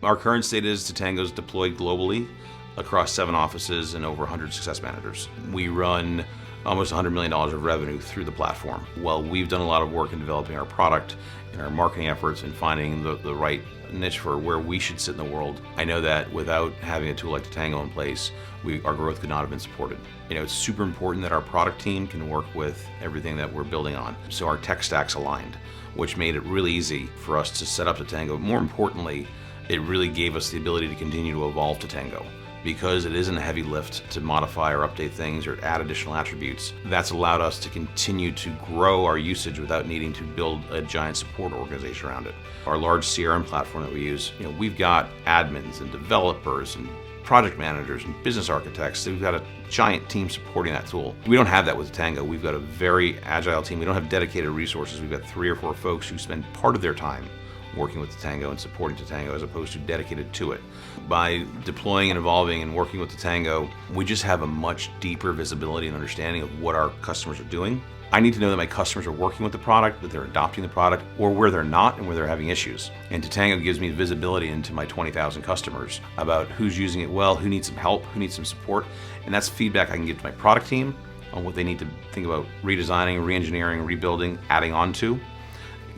Our current state is Totango's deployed globally across 7 offices and over 100 success managers. We run almost $100 million of revenue through the platform. While we've done a lot of work in developing our product and our marketing efforts and finding the right niche for where we should sit in the world, I know that without having a tool like Totango in place, our growth could not have been supported. It's super important that our product team can work with everything that we're building on. So our tech stack's aligned, which made it really easy for us to set up Totango. More importantly, it really gave us the ability to continue to evolve Totango. Because it isn't a heavy lift to modify or update things or add additional attributes, that's allowed us to continue to grow our usage without needing to build a giant support organization around it. Our large CRM platform that we use, we've got admins and developers and project managers and business architects. We've got a giant team supporting that tool. We don't have that with Totango. We've got a very agile team. We don't have dedicated resources. We've got 3 or 4 folks who spend part of their time working with Totango and supporting Totango as opposed to dedicated to it. By deploying and evolving and working with Totango, we just have a much deeper visibility and understanding of what our customers are doing. I need to know that my customers are working with the product, that they're adopting the product, or where they're not and where they're having issues. And Totango gives me visibility into my 20,000 customers about who's using it well, who needs some help, who needs some support. And that's feedback I can give to my product team on what they need to think about redesigning, re-engineering, rebuilding, adding on to.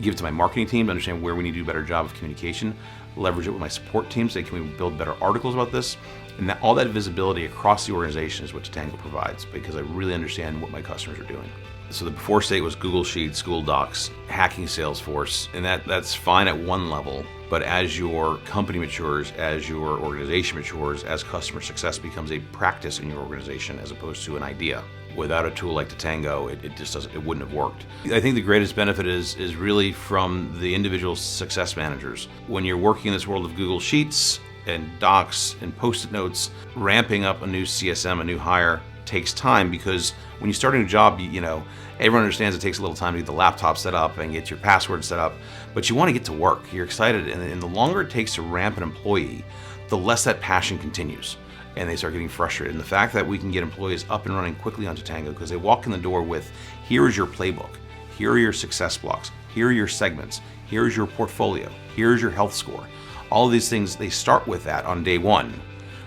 Give it to my marketing team to understand where we need to do a better job of communication, leverage it with my support team, say, can we build better articles about this? And all that visibility across the organization is what Totango provides, because I really understand what my customers are doing. So the before state was Google Sheets, Google Docs, hacking Salesforce, and that's fine at one level, but as your company matures, as your organization matures, as customer success becomes a practice in your organization as opposed to an idea, without a tool like Totango, it just doesn't, it wouldn't have worked. I think the greatest benefit is really from the individual success managers. When you're working in this world of Google Sheets and Docs and Post-it notes, ramping up a new CSM, a new hire, takes time, because when you start a new job, everyone understands it takes a little time to get the laptop set up and get your password set up, but you want to get to work. You're excited, and the longer it takes to ramp an employee, the less that passion continues, and they start getting frustrated. And the fact that we can get employees up and running quickly on Totango because they walk in the door with, here is your playbook, here are your success blocks, here are your segments, here is your portfolio, here is your health score. All of these things, they start with that on day one,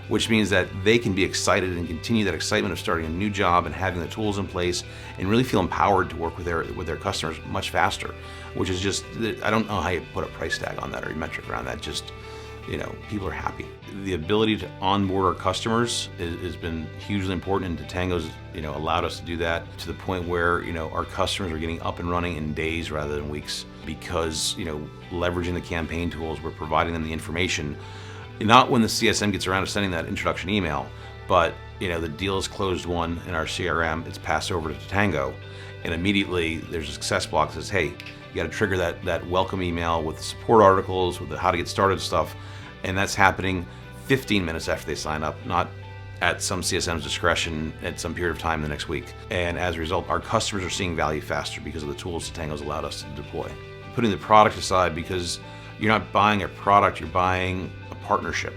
which means that they can be excited and continue that excitement of starting a new job and having the tools in place and really feel empowered to work with their customers much faster, which is just, I don't know how you put a price tag on that or a metric around that. Just, people are happy. The ability to onboard our customers has been hugely important, and Totango's, allowed us to do that to the point where, our customers are getting up and running in days rather than weeks, because, leveraging the campaign tools, we're providing them the information. Not when the CSM gets around to sending that introduction email, but the deal is closed won in our CRM, it's passed over to Totango, and immediately there's a success block that says, hey, you got to trigger that welcome email with the support articles, with the how to get started stuff, and that's happening 15 minutes after they sign up, not at some CSM's discretion at some period of time the next week. And as a result, our customers are seeing value faster because of the tools Totango's allowed us to deploy. Putting the product aside, because you're not buying a product, you're buying a partnership.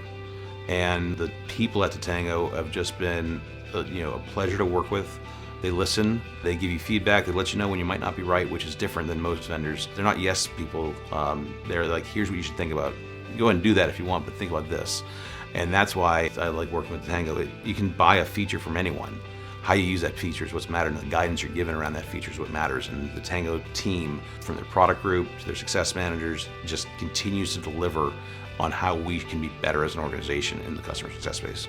And the people at Totango have just been a pleasure to work with. They listen, they give you feedback, they let you know when you might not be right, which is different than most vendors. They're not yes people, they're like, here's what you should think about. Go ahead and do that if you want, but think about this. And that's why I like working with Totango. You can buy a feature from anyone. How you use that feature is what's mattered, and the guidance you're given around that feature is what matters. And the Totango team, from their product group to their success managers, just continues to deliver on how we can be better as an organization in the customer success space.